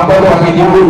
அப்போது அமைதியோடு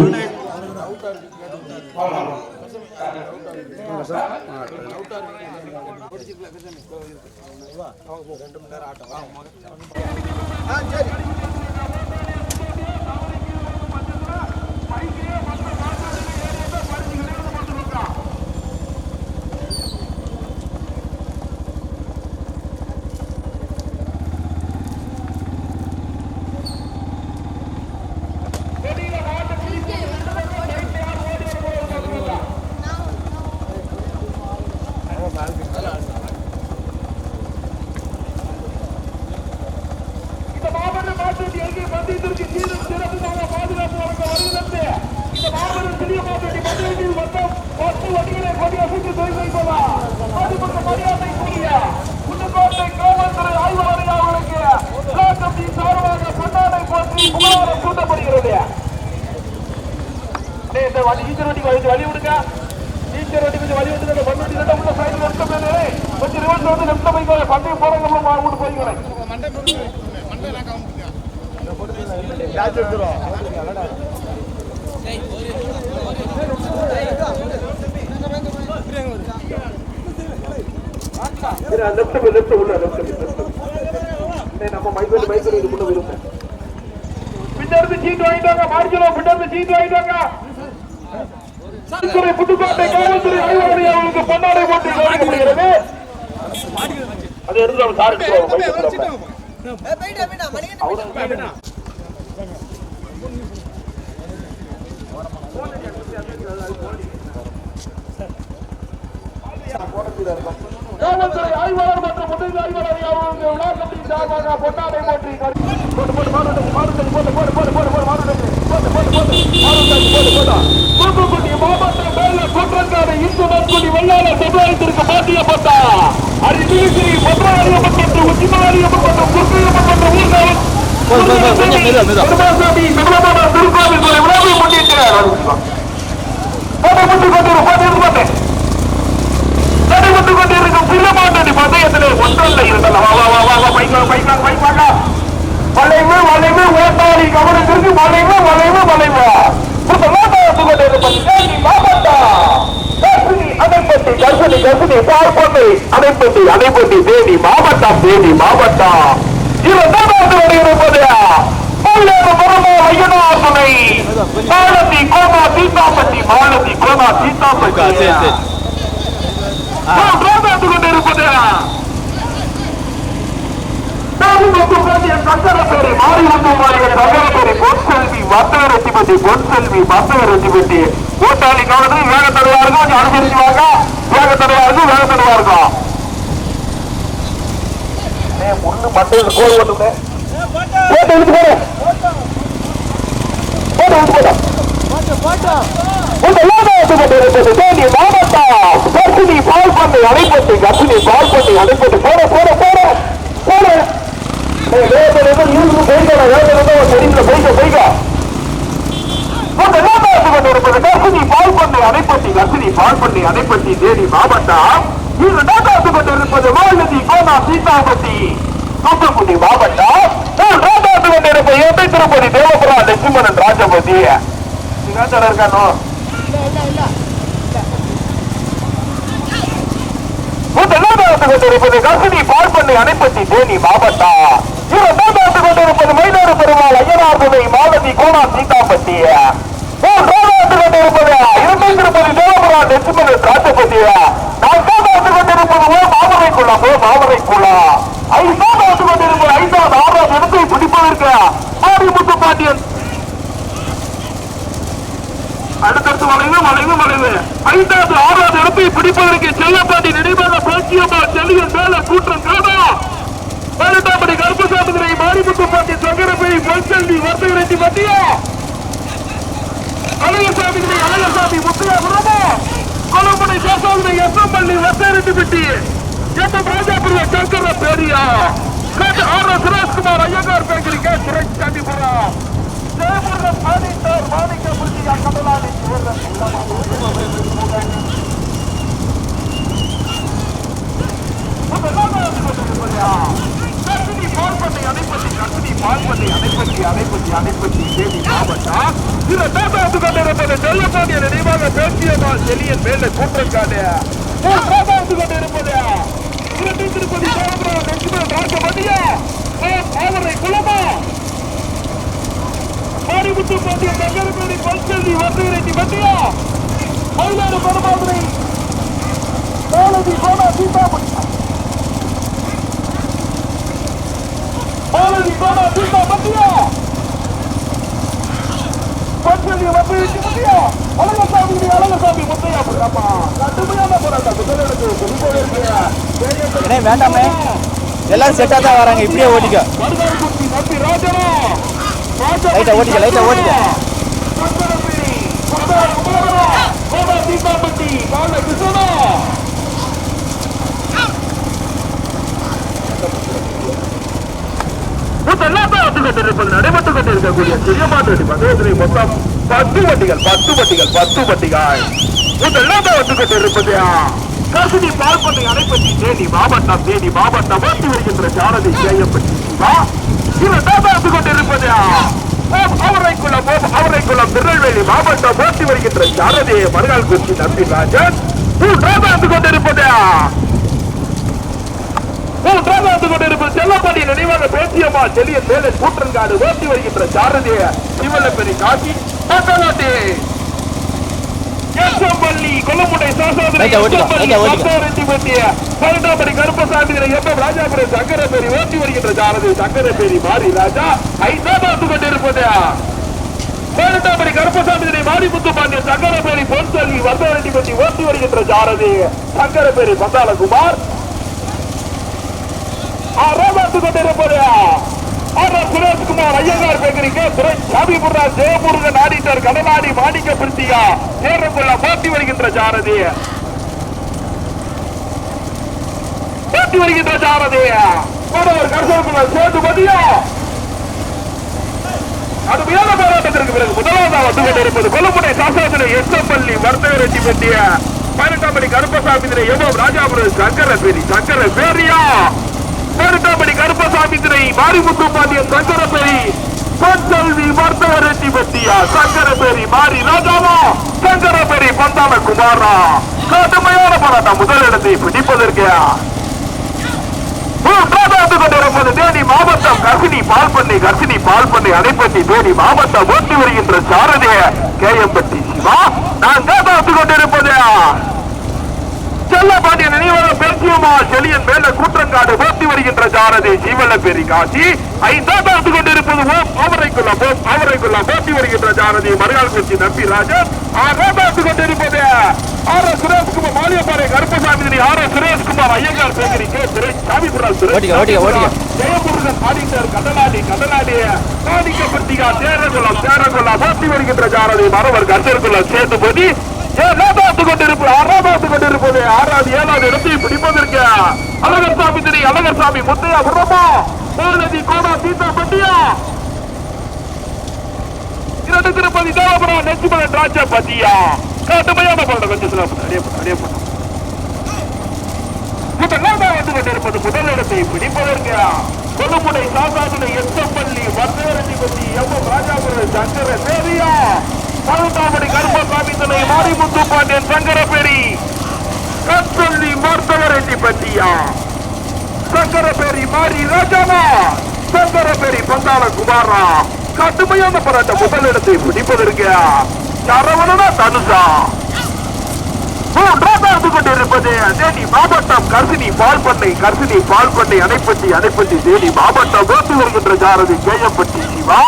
நம்ம மைசூர் கொண்டு வருவோம். பின்னர்ந்து சீட்டு வாங்கிட்டாங்க, மார்ஜினோ பின்னர்ந்து சீட்டு வாங்கிட்டாங்க. புதுக்கோட்டை காவல்துறை ஆய்வாளர் அவர்களுக்கு பொன்னாடை போட்டு கவனிக்கப்படுகிறது. அதை எடுத்து நம்ம சாருக்கு காவல்துறை ஆய்வாளர் மற்றும் முதல் ஆய்வாளர் அவர்களுக்கு விழாக்கத்தின் சார்பாக பொன்னாடை போற்றி தூத்துக்குடி மாவட்டம் மேல குற்றங்காடு இந்து நன்கொடி வெள்ளாள சமுதாயத்திற்கு மாற்றியப்பட்டார். அறிவியல் மதுராரியப்பட்ட உச்சிமாரியப்பட்ட குற்றையப்பட்ட ஊர்காவல் திருக்கோவில் விழாவை முன்னிட்டு நடைபெற்று கொண்டிருக்கும் சிறுமாண்டனி பந்தயத்திலே ஒன்றல்ல இருந்தன. வளைவு வளைவு ஓட்டாளி கவனத்திற்கு வளைவு வளைவு வளைவு அணைப்பட்டி கர்ப்பிணி கர்ப்பிணி பார்ப்பட்டி அணைப்பட்டி அணைப்பட்டி தேனி மாவட்டம் தேனி மாவட்டம் இரண்டாவது இருப்பது ஐயனாசுனை மாலதி கோமா சீதாப்பட்டி மாலதி கோமா சீதாப்பட்டி கொண்டிருப்பது சங்கரப்பேரி மாரிமுத்துமாரிகள் சங்கரப்பேரி பொன்செல்வி வர்த்தகரத்திபதி பொன்செல்வி வர்த்தகரத்திபதி கூட்டாளி கவனத்தில் வேக தருவா இருக்கும். கொஞ்சம் அனுசரிச்சு வாங்க. வேக தருவா இருக்கும், வேக தருவா இருக்கும். முன்னு மட்டும் கோல் ஓட்டுங்க. போட்டு இழுத்து போடு. போட்டு இழுத்து போடு. தேனி மாவட்டம் கர்ப்பிணி பால் பண்ணை அணைப்பட்டு கர்ப்பிணி பால் பண்ணை அணைப்பட்டு போட போட போட போட அணைப்பட்டி கர்ப்பிணி பால் பண்ணை அணைப்பட்டி தேனி மாவட்டம் இரண்டாவது கொண்டிருப்பது மாலதி கோனா சீதாபதி தூத்துக்குடி மாவட்டம் இரண்டாவது கொண்டிருப்பது எட்டை திருப்பதி தேவபுரா லட்சுமணன் ராஜபதி இருக்கானோ கொண்டிருப்பது கர்ப்பிணி பால் பண்ணை அணைப்பட்டி தேனி மாவட்டம் இரண்டாவது கொண்டிருப்பது மயிலாறு பெருமாள் ஐயனார் துணை மாலதி கோனா சீதாபதி மூன்றாவது கொண்டிருப்பது இரட்டை திருப்பதி தேவபுரா லட்சுமணன் ராஜபதி நான்காவது கொண்டிருப்பது மாமரைக்குளம் மாமரைக்குளம் ஐந்தாவது கொண்டிருப்பது ஐந்தாவது ஆறாவது இடத்தை பிடிப்பதற்கு மாரிமுத்து பாண்டியன் அடுத்தடுத்து வளைவு வளைவு வளைவு ஐந்தாவது ஆறாவது இடத்தை பிடிப்பதற்கு செல்லப்பாண்டி நினைவாக பேச்சியம்மா செல்லியன் மேல கூட்டம் காணா 18 கருப்பசாமி மாரிமுத்து பாண்டியன் சங்கரப்பேரி பொன்செல்வி வர்த்தகரத்தி மத்தியா அழகசாமி அழகசாமி முத்தையாபுரமா கொலமுனை தேசாமி எஸ்எம்பள்ளி வர்த்தகரத்தி எம் ராஜாபுர சங்கர பேரியா ஆர் சுரேஷ்குமார் ஐயங்கார் பேக்கரி காந்திபுரம் ஜெயபுரம் மாணிக்கர் மாணிக்க புரியா கடலாடி கர்ப்பிணி பால் பண்ணை அணைப்பட்டி கர்ப்பிணி பால் பண்ணை அணைப்பட்டி அணைப்பட்டி தேனி மாவட்டம் இரண்டாவது கொண்டிருப்பது செல்லப்பாண்டிய நினைவாக பேசியமால் செலியன் மேல கூட்டக்காடு மூன்றாவது கொண்டிருப்பது இரண்டு திருப்பதி சோழபுரம் லட்சுமணன் ராஜமதியா அவரை குலமா மாரிமுத்து பாண்டிய நகரப்படி பல்செல்வி வந்தீரட்டி வந்தியா மயிலாடு பரமாதுரை மாலதி கோணா சீதாபதி மாலதி கோணா சீதாபதியா பல்செல்வி வந்தீரட்டி வந்தியா அழகசாமி முத்தையா அப்பா கடுமையான போராட்டம் முதலிடத்து குறிப்போடு இருக்கிற வேண்டாமே எல்லாரும் செட்டா தான் வராங்க. இப்படியே ஓட்டிக்க நம்பி ராஜனா லைட்டா ஓட்டிக்க நடைபெற்றுக் கொண்டிருக்கக்கூடிய சிறிய மாட்டு பந்தயத்திலே மொத்தம் 10 வண்டிகள் வந்துக் கொண்டிருப்பது கசினி பால்பண்ணை அணைப்பட்டி தேனி மாவட்டம் ஓட்டி வருகின்ற சாரதி செய்யப்பட்டி சிவா இரண்டாவது கொண்டிருப்பது அவரைக்குளம் திருநெல்வேலி மாவட்டம் ஓட்டி வருகின்ற சாரதி மறுநாள் குறிச்சி நம்பி ராஜன் மூன்றாவது கொண்டிருப்பது செல்லப்பாடி நினைவாக பேசியம்மா செலியன் மேலே கூற்றங்காடு ஓட்டி வருகின்ற சாரதி சிவலப்பெரி காட்சி பள்ளி கொல்லமுட்டை சாசாதிரி பன்னெண்டாம்படி கருப்பசாமி எம் ராஜாபுரம் சங்கரபேரி ஓட்டி வருகின்ற சாரதி சங்கரபேரி மாரி ராஜா ஐந்தாவது கொண்டிருப்பது பன்னெண்டாம்படி கருப்பசாமி மாரிமுத்து பாண்டிய சங்கரபேரி பொன்செல்வி வர்த்தவரெட்டிப்பட்டி ஓட்டி வருகின்ற சாரதி சங்கரபேரி பந்தாலகுமார் ஆறாவது கொண்டிருப்பது சுரேஷ்குமார் ஐயங்கார் பேக்கரிக்கு துறை சாமிபுரா ஜெயமுருகன் ஆடிட்டர் கடலாடி மாணிக்க பிரித்தியா சேரங்குள்ள போட்டி வருகின்ற சாரதி கருசகுள்ள சேதுபதியா கடுமையான போராட்டத்திற்கு பிறகு முதலாவது வந்து கொண்டிருப்பது கொல்லமுனை சாசாதிரை எஸ்எம்பள்ளி வர்த்தகரெட்டி பெட்டிய 18 கருப்பசாமி எவ்வளவு ராஜாபுரம் சங்கர பேரியா 18 கருப்பசாமி திரை மாரிமுத்து பாண்டியன் சங்கரபேரி பொன்செல்வி வர்த்தகரெட்டி பெட்டியா சங்கரபேரி மாரி ராஜாவா சங்கரபேரி பந்தால குமாரா கடுமையான போராட்டம் முதலிடத்தை பிடிப்பதற்கு கொண்டிருப்பது தேனி மாவட்டம் கர்சினி பால்பண்ணை அணைப்பட்டி தேனி மாவட்டம் ஓட்டி வருகின்ற சாரதிய கேஎம்பட்டி சிவா நான்காவது கொண்டிருப்பது செல்லப்பாண்டிய நினைவாக பேசியம்மா செலியன் மேல கூற்றங்காடு ஓட்டி வருகின்ற சாரதி ஜீவலப்பேரி காசி ஐந்தாவது கொண்டிருப்பது அவரைக்குள்ள ஓட்டி வருகின்ற சாரதி மறுநாள் குறிச்சி நம்பி ராஜன் ஆறாவது கொண்டிருப்பது சுரேஷ்குமார் மாலியப்பாறை கருப்பசாமி சுரேஷ்குமார் ஐயங்கார் பேக்கரிக்கு துறை சாமிபுரம் ஜெயமுருகன் ஆடிட்டர் கடலாடி மாணிக்கப்பட்டிகா சேரங்குளம் ஓட்டி வருகின்ற சாரதி மரவர் கர்சர்குள்ள சேதுபதி ஆறாவது கொண்டிருப்பது ஏழாவது இடத்தை பிடிப்பதற்கு அழகர்சாமி முத்தையா புறமா நதி கோடா சீதா பட்டியா இரண்டு திருப்பதி தேவபுரம் லட்சுமணன் ராஜா பட்டியா கடுமையான போராட்டம் வந்து கொண்டிருப்பது முதலிடத்தை பிடிப்பதற்கு கொல்லுமுனை சாசாதுரை எஸ்எம்பள்ளி வர்த்தகரெட்டி பட்டி எம் ராஜாபுரம் சங்கர சேரியா 18 கருப்பசாமி துணை மாரிமுத்து பாண்டியன் சங்கரபேரி கச்சொல்லி வர்த்தகரெட்டி பட்டியா சங்கரபேரி மாரி ராஜாவா சங்கரபேரி பந்தால குமாரா கடுமையான போராட்டம் முதலிடத்தை பிடிப்பதற்கு சரவணனா தனுஷா மூன்றாவது கொண்டிருப்பது தேனி மாவட்டம் கர்சினி பால்பண்ணை அணைப்பட்டி தேனி மாவட்டம் ஓட்டி வருகின்ற சாரதி கேஎம்பட்டி சிவா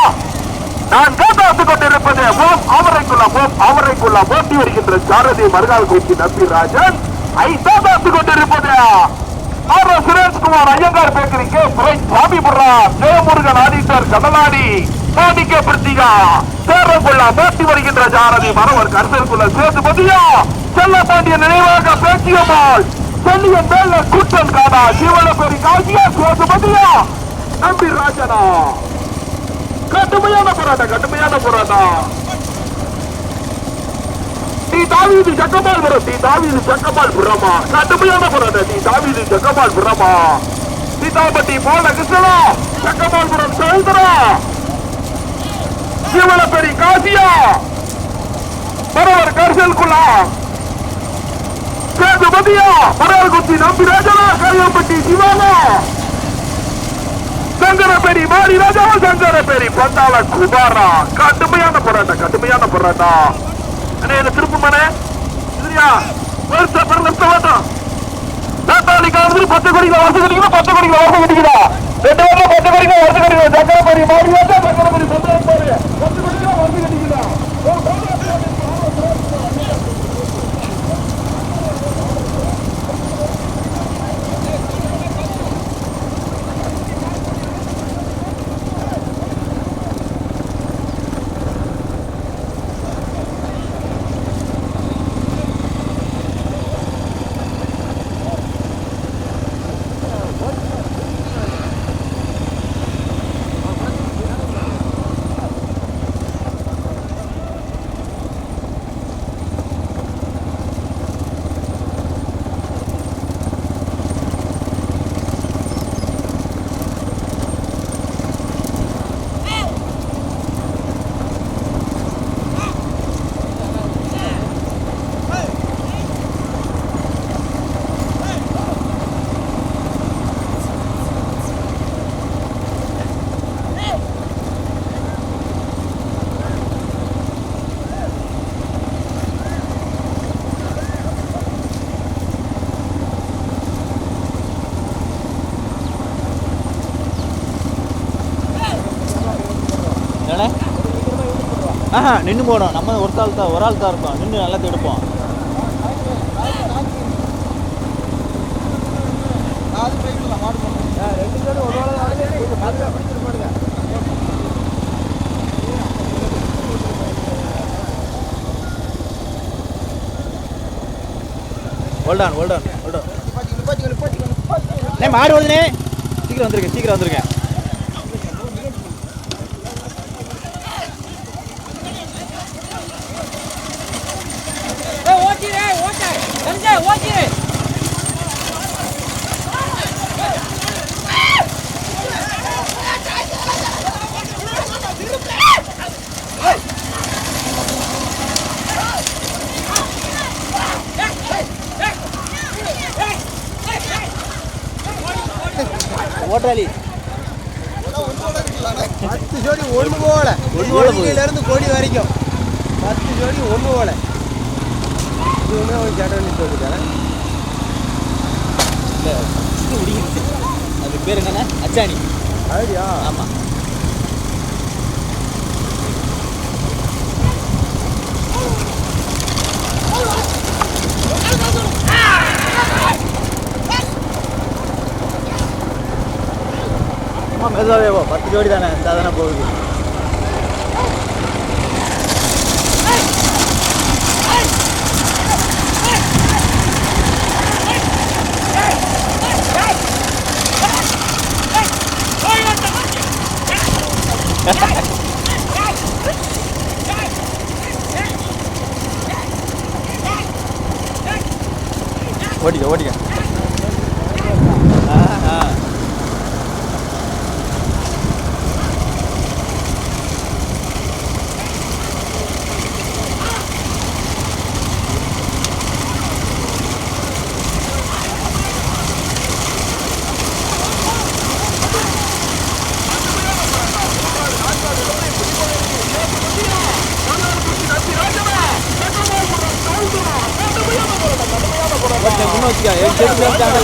நான்காவது கொண்டிருப்பது அவரைக்குள்ள ஓட்டி வருகின்ற சாரதி மறுநாள் குறிச்சி நம்பி ராஜன் ஐந்தாவது கொண்டிருப்பது சுரேஷ்குமார் ஐயங்கார் பேக்கரிக்கு துறை சாமிபுரா ஜெயமுருகன் ஆடிட்டர் கடலாடி மாணிக்க பிரித்திகா சேரங்குள்ள ஓட்டி வருகின்ற சாரதி மரவர் கர்சர்குள்ள சேதுபதியா செல்லப்பாண்டிய நினைவாக பேச்சியம்மாள் செல்லியன் மேல கூட்டம் காடா சிவலப்பேரி காசியா சேதுபதியா நம்பி ராஜனா கடுமையான போராட்டம் டி தாவீது ஜக்கமால் புறமா கடுமையான போராட்டம் டி தாவீது ஜக்கமால் புறமா சீதாபட்டி போல கிருஷ்ணா ஜக்கமால்புரம் சௌந்தரா சிவலப்பேரி காசியா பரவர் கரிசல்குள்ளா சேதுபதியா பரவல்குத்தி நம்பிராஜனா கரியப்பட்டி சிவானா சங்கரப்பேரி மாரி ராஜா சங்கரப்பேரி பந்தாள குமாரா கடுமையான போராட்டம் என்ன திருப்பமனே இதுயா வருஷ வேண்டாம் பச்சை கொடிகளை வருஷம் கட்டிக்கிறா 2 வருஷம் பச்சை கொடிகளை வருஷம் கட்டிக்கிறா சங்கரப்பேரி மாரி ராஜா சங்கரப்பேரி பச்சை கொடிகளை வருஷம் கட்டிக்கிறா நின்று போடும். நம்ம ஒரு ஆள் தான் இருக்கும். நின்று நல்லா எடுப்போம். மாடு வருதுனே. சீக்கிரம் வந்துருங்க. ஓட்டாளி 10 ஜோடி ஒன்று போல இருந்து கோடி வரைக்கும் 10 ஜோடி ஒன்று போல. இதுவுமே ஒரு கேட்ட நிற்கிறேன். அது பேர் என்னன்னா அச்சாணி. அப்படியா? ஆமாம். மெதுவாகவே 10 ஜோடி தானே சாதாரண போகுது. ஓடிக்க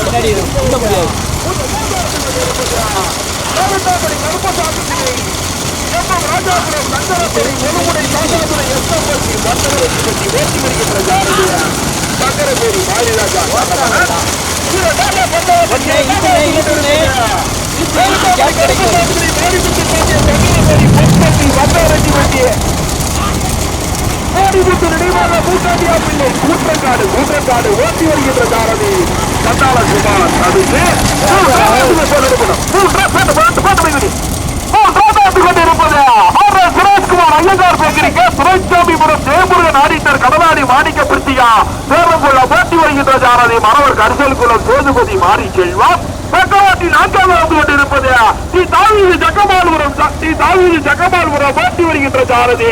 பின்னாடி உள்ள முடியாது. கூற்றக்காடு ஓட்டி வருகின்ற தாரதி கண்டாள குமார். சுரேஷ்குமார் ஐயங்கார் பேக்கிரிக்க சுரேஷ்சாமிபுரம் ஜெயமுருகன் ஆடிட்டர் கடலாடி மாணிக்க பிரித்தியா சேரங்குள்ள ஓட்டி வருகின்ற தாரதி மரவர் கரிசல் குளம் சேதுபதி மாறி செல்வம் பக்கவாட்டி நான்காவது வந்து கொண்டிருப்பது ஜக்கமால்புரம் பாட்டி வருகின்ற சாரதி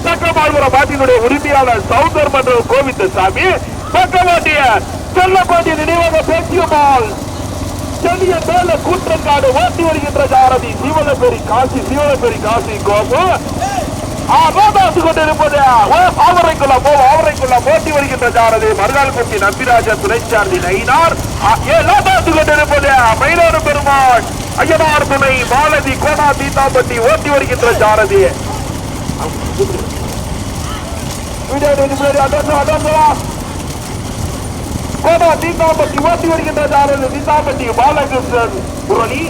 ஜக்கமால்புரம் பாட்டியினுடைய உரிமையாளர் சவுந்தர் மற்றும் கோவிந்தசாமி பக்கவாட்டிய செல்லப்பாட்டிய நினைவாக பேசியமால் செல்லிய மேல கூற்றங்காடு ஓட்டி வருகின்ற சாரதி சிவலப்பேரி காசி கோபு கொண்டிருப்பது ஆவரைக்குள்ள போட்டி வருகின்ற சாரதி மருகால்குட்டி நம்பிராஜ துணைச்சார்தி நயினார் கொண்டிருப்பது மயிலாறு பெருமாள் ஐயனார் துணை மாலதி கோடா தீதாம்பட்டி ஓட்டி வருகின்ற சாரதி கோடா தீதாம்பட்டி ஓட்டி வருகின்ற சாரதி தீதாம்பட்டி பாலகிருஷ்ணன் முரளி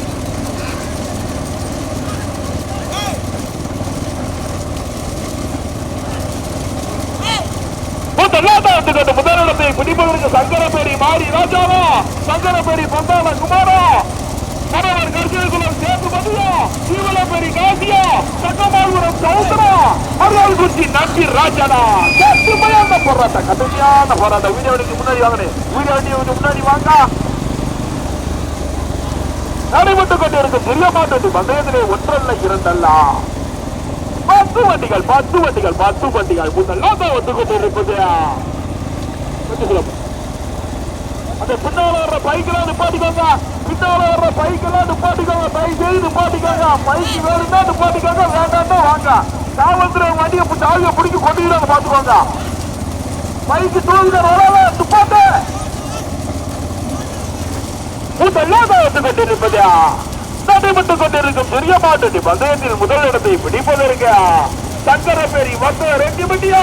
முதலிடத்தை பிடிப்பதற்கு சங்கரப்பேரி மாறி ராஜாவா சங்கரப்பேரி பந்தாள குமாரா கணவர் கருத்துக்குளம் சேதுபதியா சீவலப்பேரி காசியா சங்கமால்புரம் சவுந்தரா மருகால்குட்டி நம்பி ராஜானா கடுமையான போராட்டம் வீடியோக்கு முன்னாடி வாங்கினேன் முன்னாடி வாங்க நடைபெற்றுக் கொண்டிருக்கும் பெரிய மாட்டு பந்தயத்திலே ஒன்றல்ல இரண்டல்ல 10 வண்டிகள் முதல்லாம் வந்து கொண்டிருப்பது அந்த பின்னால வர்ற பைக்கெல்லாம் நிப்பாட்டிக்கோங்க தயவு செய்து நிப்பாட்டிக்கோங்க பைக்கு வேணும்னா நிப்பாட்டிக்கோங்க வேண்டாம்னா வாங்க காவல்துறை வண்டியை சாவியை பிடிக்க கொண்டுகிறாங்க பாத்துக்கோங்க பைக்கு தூங்கினால துப்பாட்டு முதல்லாம் வந்து கொண்டிருப்பது நடைபெற்றுக் கொண்டிருக்கும் பெரிய மாட்டு பந்தயத்தில் முதல் இடத்தை பிடிப்பதற்கு சங்கரப்பேரி வந்து 2 மிட்டியா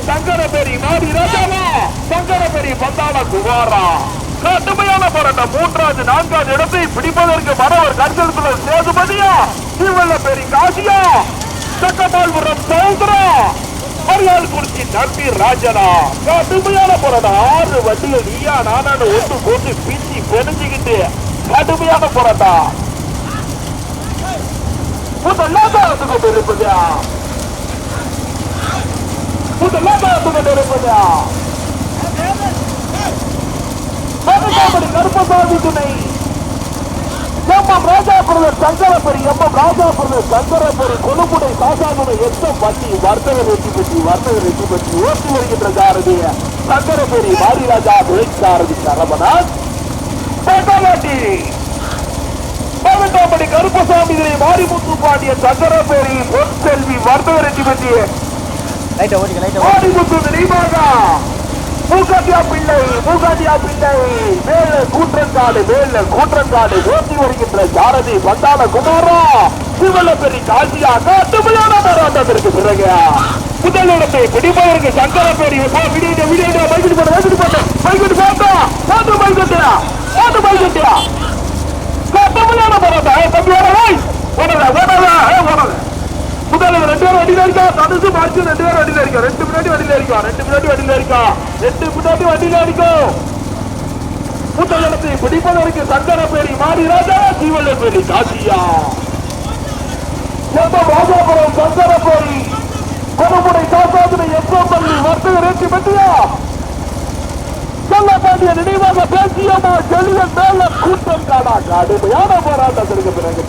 சங்கரப்பேரி மாடி ராஜாவா சங்கரப்பேரி பந்தாள குமாரா கடுமையான போராட்டம் 3வது 4வது இடத்தை பிடிப்பதற்கு மரவர் கருத்துக்குள்ள சேதுபதியா சீவலப்பேரி காசியா சக்கமால்புரம் சவுந்தரா மருகால்குட்டி நம்பி ராஜனா கடுமையான போராட்டம் 6 வண்டிகள் நீயா நானான்னு ஒன்று போட்டு பிச்சு பெருஞ்சுக்கிட்டு கடுமையான போராட்டம் முதலாம் கொண்டிருப்பது கருப்பசாமி துணை ராஜாபுரம் சங்கரப்பேரி சங்கரப்பேரி கொழுப்புடை சாசாதுணை எத்தம் வண்டி வர்த்தகர் வெற்றி பெற்றி ஓட்டி வருகின்ற சாரதி சங்கரப்பேரி மாரிராஜா சாரதி சரவணன் கருப்பசாமி மாரிமுத்து பாண்டிய சங்கரப்பேரி பொன் செல்வி வர்த்தகர் வெற்றி பெற்றி மாரிமுத்து நினைவாக மூக்காட்டியா பிள்ளை மேல கூற்றங்காடு ஓட்டி வருகின்ற சாரதி பந்தாள குமாரா சிவலப்பேரி காசியா கடுமையான போராட்டத்திற்கு பிறகு முதலிடத்தை பிடிப்பதற்கு சங்கரப்பேரி கடுமையான போராட்டம் முதல்ல 2 பேரும் வண்டியில இருக்கா தடுத்து மாற்றி 2 பேரும் வண்டியில இருக்கா 2 முன்னாடி வண்டியில இருக்கும் முதலிடத்தை பிடிப்பதற்கு சங்கரப்பேரி மாடி ராஜா சீவலப்பேரி காசியா ராஜாபுரம் சங்கரப்பேரி கொழுப்புடை சாசாதுணை எஸ்எம்பள்ளி வர்த்தகர் வெற்றி பெற்றியா செல்லப்பாண்டிய நினைவாக பேசியமா செல்லியன் மேல கூட்டம் காடா கடுமையான போராட்டத்திற்கு பிறகு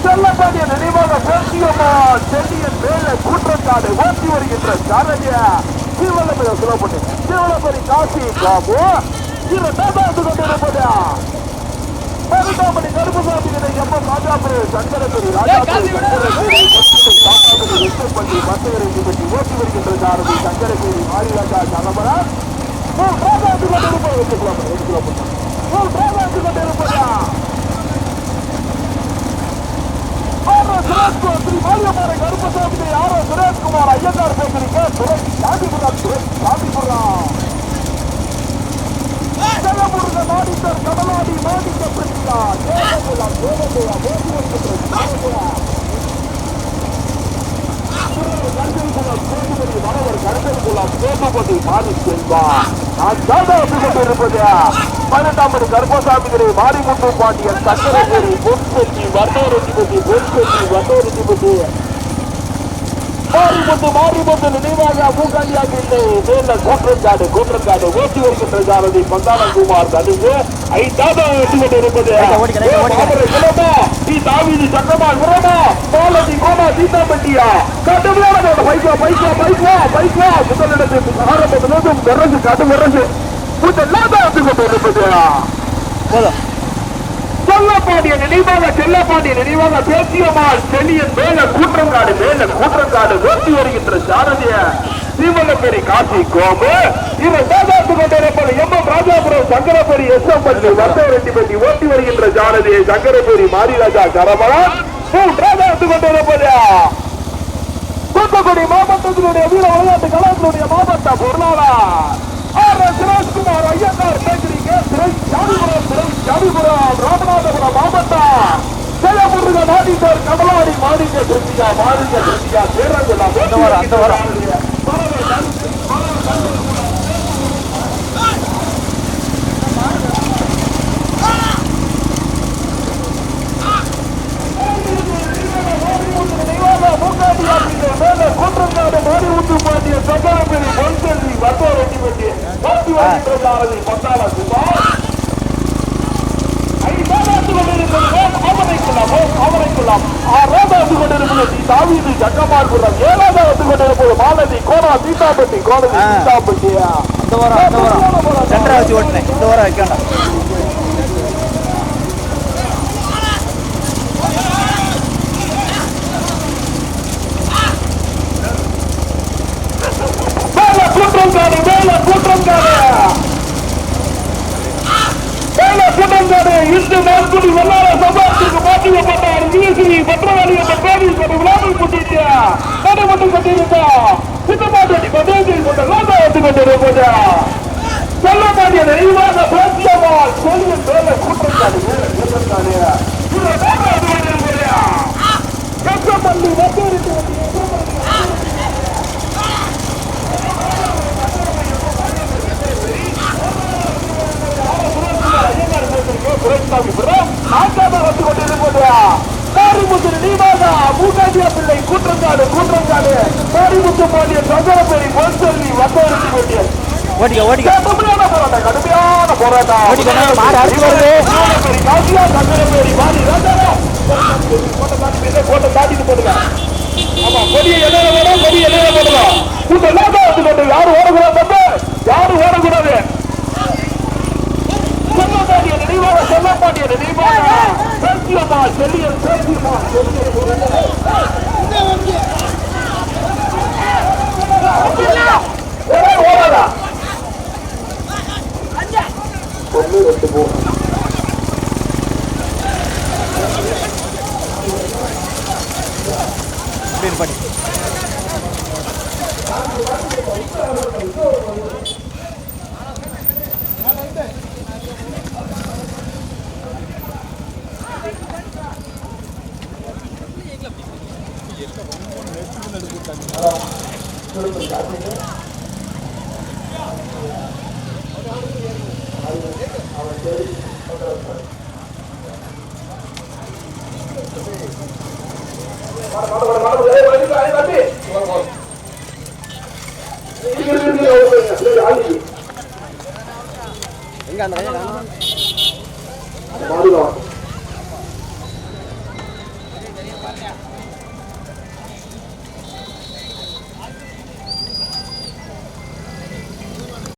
செல்லப்பாண்டிய நினைவாக பேசியமா செல்லியன் மேல கூட்டங்காடு ஓட்டி வருகின்ற சாரதிய சிவலப்பேரி காசி பாபு 2வது கொண்டிருப்பது கருப்பசாமி ராஜாபுரம் சங்கரப்பேரி எஸ்எம்பள்ளி வர்த்தகர் வெற்றி பெற்றி ஓட்டி வருகின்ற சாரதி சங்கரப்பேரி மாரிராஜா சரவணா கருப்பசாமி யாரோ சுரேஷ்குமார் ஐயங்கார் பேசுறீங்க மாடித்தர் கமலாடி மாடிக்க பிரியா கருப்பசாமி மாரிமுத்து பாண்டியன் சங்கரப்பேரி பொன்செல்வி வர்த்தகர் வெற்றி பெற்றி மாறிமுத்து நினைவாக மூக்காண்டியாக இல்லை மேல கூற்றக்காடு ஓட்டி வருகின்ற சாரதி பந்தாளகுமார் தடுப்பு 5வது வெற்றி கொண்டிருப்பது தாவீது சக்கரமால் விரமா பாலதி கோமா சீதாப்பட்டியா கடுமையான பைக்வா முதலிடத்தில் ஆரம்பத்திலிருந்தும் விரசு கடு விரசு முதலாக வந்து கொண்டிருப்பது செல்லப்பாண்டிய நினைவாக பேசியம்மாள் செல்லியன் மேல கூற்றங்காடு ஓட்டி வருகின்ற சாரதிய சீவகப்பேரி காசி கோமு இவர் சாதாத்து கொண்டிருப்பது எம் ராஜாபுரம் சங்கரபேரி எஸ்எம்பட்டி வர்த்தவரெட்டிப்பட்டி ஓட்டி வருகின்ற சாரதியை சங்கரபேரி மாரிராஜா கரமணன் மூன்றாவது கொண்டிருப்பது தூத்துக்குடி மாவட்டத்தினுடைய வீர விளையாட்டு கழகத்தினுடைய மாவட்ட பொருளாளர் சுரேஷ்குமார் ஐயங்கார் பேசுறீங்க ஜாதிபுரம் ராமநாதபுரம் மாவட்டம் சேலமுருக நாடீஸ்வர் கமலாடி மாணிக்க திருப்தியா பேரங்குளம் அந்த வர கூற்றங்காடு மாறி ஊட்டு பாண்டிய சங்கரபேரி பொன்செல்வி வர்த்தவரெட்டிப்பட்டி ஓட்டி வருகின்ற சாரதி பட்டாள சுபாஷ் தாவீது ஜக்கமார்புரம் 7வது கொண்டிருப்பது மாலதி கோணா சீதாப்பட்டி சீதாப்பட்டியா இந்த வாரம் சென்டரா வச்சு ஓட்டினேன் இந்த வாரம் வைக்கணும் கூட்டங்காடு இந்து நான்குடி வல்லார சபாத்திற்கு மாற்றியப்பட்டார் விஜயஸ்ரீ பத்திரவாளியை கோவில் கொண்டு விழாவில் முன்னிட்டு நடைபெற்றுக் கொண்டிருந்தார் சித்தப்பாட்டி பதவியில் கொண்ட லோகாவத்து கொண்டிருப்பது செல்லப்பாண்டிய நிறைவாக பேசியவாள் சொல்லின் மேல கூட்டங்காடு கஷ்டப்பள்ளி வசூரித்து கூற்றங்காடு மாரிமுத்து பாண்டிய சங்கரபேரி பொன்செல்வி வர்த்தவரெட்டிப்பட்டி கடுமையான போராட்டம் சங்கரபேரி மாறி கோட்டை தாட்டிட்டு போடுங்க ஆமா கொடிய எல்லையில வேணும் கொடிய எல்லையில போடுங்க கூட்டம் யாரும் ஓடக்கூடாது செல்லப்பாண்டிய நினைவாக பேசியம்மா செல்லியன் ஓடாதா ஒன்று ரெண்டு மூணு படி எங்க அந்த